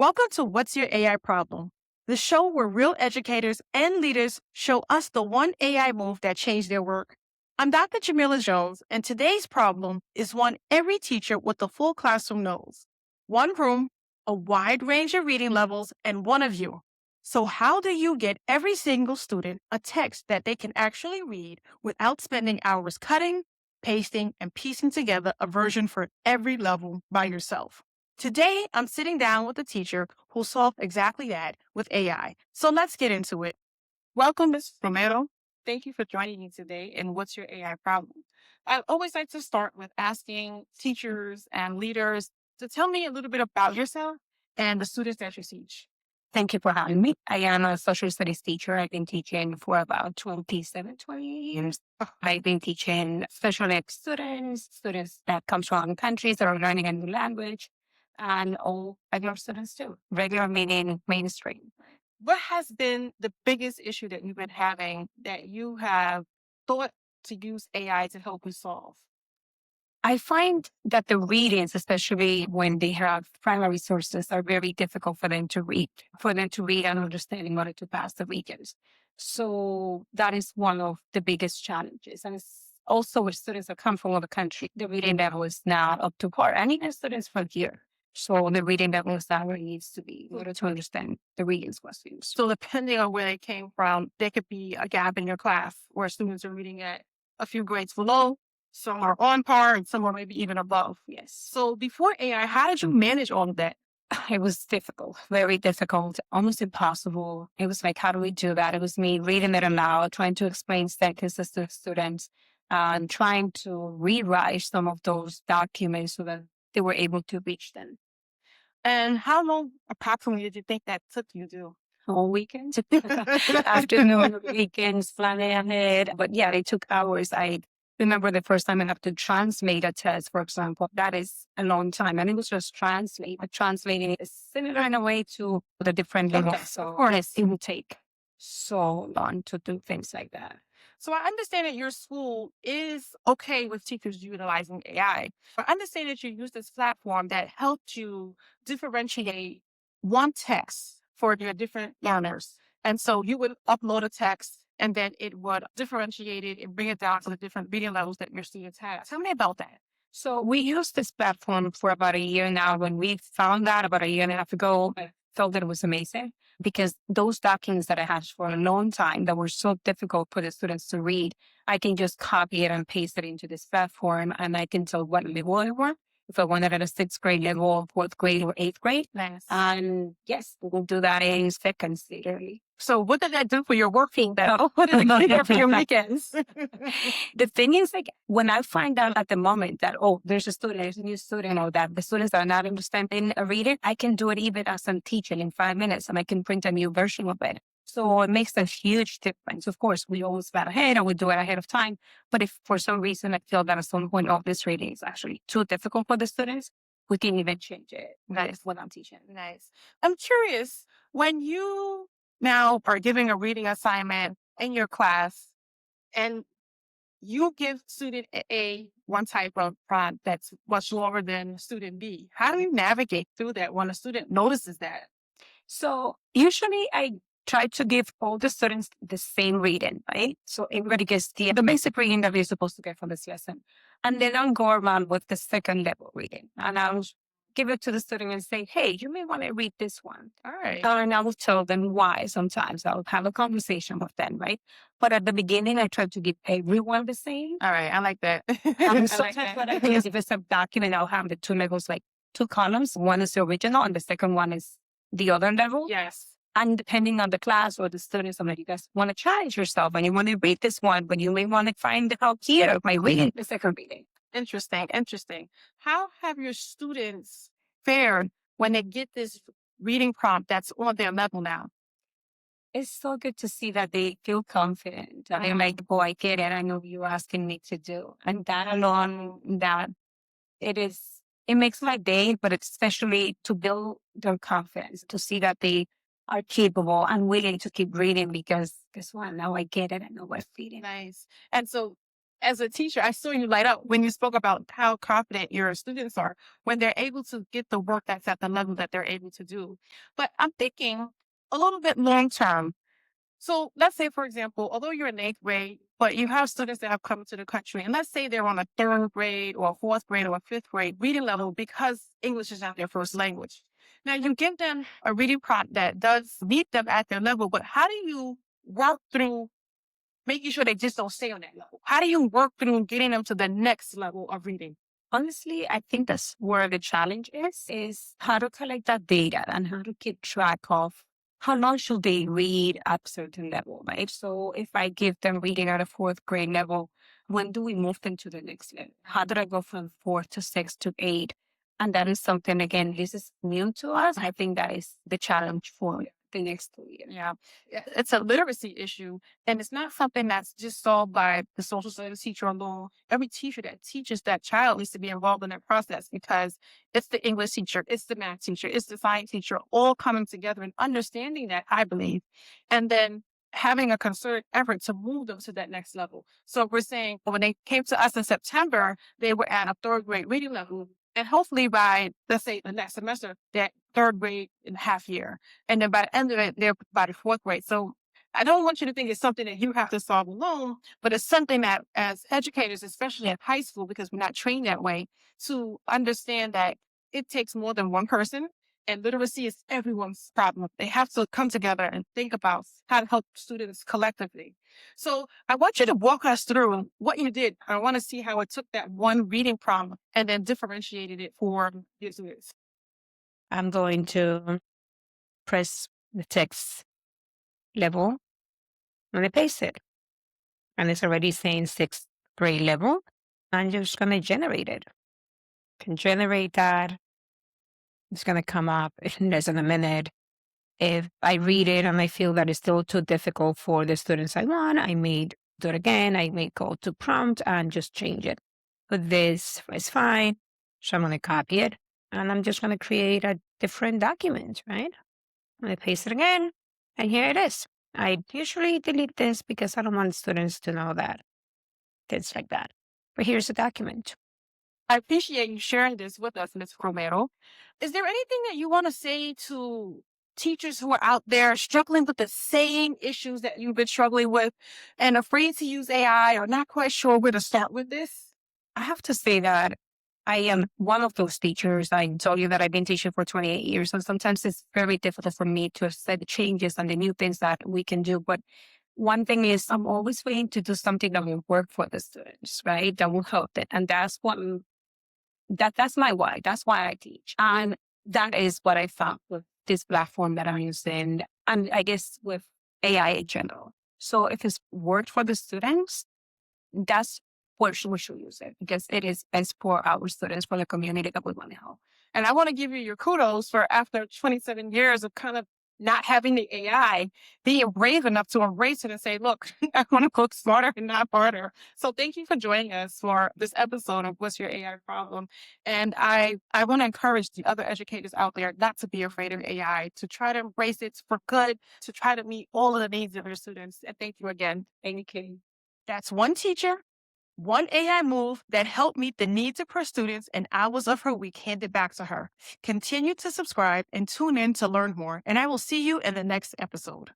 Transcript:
Welcome to What's Your AI Problem? The show where real educators and leaders show us the one AI move that changed their work. I'm Dr. Jamiylah Jones, and today's problem is one every teacher with the full classroom knows. One room, a wide range of reading levels, and one of you. So, how do you get every single student a text that they can actually read without spending hours cutting, pasting, and piecing together a version for every level by yourself? Today, I'm sitting down with a teacher who'll solve exactly that with AI. So let's get into it. Welcome, Ms Romero. Thank you for joining me today in What's Your AI Problem? I always like to start with asking teachers and leaders to tell me a little bit about yourself and the students that you teach. Thank you for having me. I am a social studies teacher. I've been teaching for about 28 years. I've been teaching special ed students that come from countries that are learning a new language, and all regular students too. Regular meaning mainstream. What has been the biggest issue that you've been having that you have thought to use AI to help you solve? I find that the readings, especially when they have primary sources, are very difficult for them to read and understand in order to pass the regions. So that is one of the biggest challenges. And it's also with students that come from other countries, the reading level is not up to par. And even students from here. So the reading level is not where it needs to be in order to understand the readings questions. So depending on where they came from, there could be a gap in your class where students are reading at a few grades below, some are on par, and some are maybe even above. Yes. So before AI, how did you manage all of that? It was difficult, very difficult, almost impossible. It was like, how do we do that? It was me reading it aloud, trying to explain sentences to students, and trying to rewrite some of those documents so that they were able to reach them. And how long approximately did you think that took you to do? All weekends, afternoon, weekends, planning ahead. But yeah, it took hours. I remember the first time I have to translate a test, for example. That is a long time. And it was just translate. But translating is similar in a way to the different levels. So of course, it will take so long to do things like that. So I understand that your school is okay with teachers utilizing AI. I understand that you use this platform that helped you differentiate one text for your different learners. And so you would upload a text and then it would differentiate it and bring it down to the different reading levels that your students have. Tell me about that. So we used this platform for about a year now. When we found out about a year and a half ago, I felt that it was amazing because those documents that I had for a long time that were so difficult for the students to read, I can just copy it and paste it into this platform and I can tell what level they were. If I wanted at a sixth grade level, fourth grade, or eighth grade. Nice. And yes, we will do that in seconds, literally. So what did that do for your working though? What did it do for your weekends? The thing is, like, when I find out at the moment that, there's a new student, or that the students are not understanding a reader, I can do it even as I'm teaching in 5 minutes and I can print a new version of it. So it makes a huge difference. Of course, we always plan ahead and we do it ahead of time. But if for some reason I feel that at some point, this reading is actually too difficult for the students, we can even change it. That is what I'm teaching. Nice. I'm curious, when you now are giving a reading assignment in your class and you give student A one type of prompt that's much longer than student B, how do you navigate through that when a student notices that? So usually I try to give all the students the same reading, right? So everybody gets the basic reading that they're supposed to get from this lesson. And then I'll go around with the second level reading. And I'll give it to the student and say, hey, you may want to read this one. All right. And I will tell them why sometimes. I'll have a conversation with them, right? But at the beginning, I try to give everyone the same. All right. I like that. Sometimes what I do is if it's a document, I'll have the two levels, like two columns. One is the original and the second one is the other level. Yes. And depending on the class or the students, I'm like, you guys want to challenge yourself and you want to read this one, but you may want to find the help here by reading the second reading. Interesting. How have your students fared when they get this reading prompt that's on their level now? It's so good to see that they feel confident. And they're like, I get it. I know what you're asking me to do. And that alone, it makes my day, but especially to build their confidence, to see that they are capable and willing to keep reading because guess what? Now I get it. I know what I'm feeling. Nice. And so As a teacher, I saw you light up when you spoke about how confident your students are when they're able to get the work that's at the level that they're able to do. But I'm thinking a little bit long term. So let's say, for example, although you're in eighth grade, but you have students that have come to the country, and let's say they're on a third grade or a fourth grade or a fifth grade reading level because English is not their first language. Now, you give them a reading prompt that does meet them at their level, but how do you work through making sure they just don't stay on that level? How do you work through getting them to the next level of reading? Honestly, I think that's where the challenge is how to collect that data and how to keep track of how long should they read at a certain level, right? So if I give them reading at a fourth grade level, when do we move them to the next level? How do I go from four to six to eight? And that is something, again, this is new to us. I think that is the challenge for the next 2 years. Yeah. It's a literacy issue, and it's not something that's just solved by the social studies teacher alone. Every teacher that teaches that child needs to be involved in that process because it's the English teacher, it's the math teacher, it's the science teacher, all coming together and understanding that, I believe, and then having a concerted effort to move them to that next level. So we're saying when they came to us in September, they were at a third grade reading level. And hopefully by, let's say, the next semester, that third grade in half year. And then by the end of it, they're by the fourth grade. So I don't want you to think it's something that you have to solve alone, but it's something that as educators, especially at high school, because we're not trained that way, to understand that it takes more than one person and literacy is everyone's problem. They have to come together and think about how to help students collectively. So I want you to walk us through what you did. I want to see how it took that one reading problem and then differentiated it for your students. I'm going to press the text level and I paste it. And it's already saying sixth grade level. I'm just going to generate it. Can generate that. It's going to come up in less than a minute. If I read it and I feel that it's still too difficult for the students I want, I may do it again. I may go to prompt and just change it. But this is fine. So I'm going to copy it and I'm just going to create a different document, right? I'm going to paste it again. And here it is. I usually delete this because I don't want students to know that it's like that. But here's the document. I appreciate you sharing this with us, Ms. Romero. Is there anything that you want to say to teachers who are out there struggling with the same issues that you've been struggling with and afraid to use AI or not quite sure where to start with this? I have to say that I am one of those teachers. I told you that I've been teaching for 28 years. And sometimes it's very difficult for me to accept the changes and the new things that we can do. But one thing is I'm always willing to do something that will work for the students, right? That will help them. And that's my why. That's why I teach. And that is what I found with this platform that I'm using. And I guess with AI in general. So if it's worked for the students, that's what we should use it because it is best for our students, for the community that we want to help. And I want to give you your kudos for after 27 years of kind of not having the AI, being brave enough to embrace it and say, look, I want to cook smarter and not harder. So thank you for joining us for this episode of What's Your AI Problem? And I want to encourage the other educators out there not to be afraid of AI, to try to embrace it for good, to try to meet all of the needs of your students. And thank you again. Thank you. That's one teacher, one AI move that helped meet the needs of her students and hours of her week handed back to her. Continue to subscribe and tune in to learn more, and I will see you in the next episode.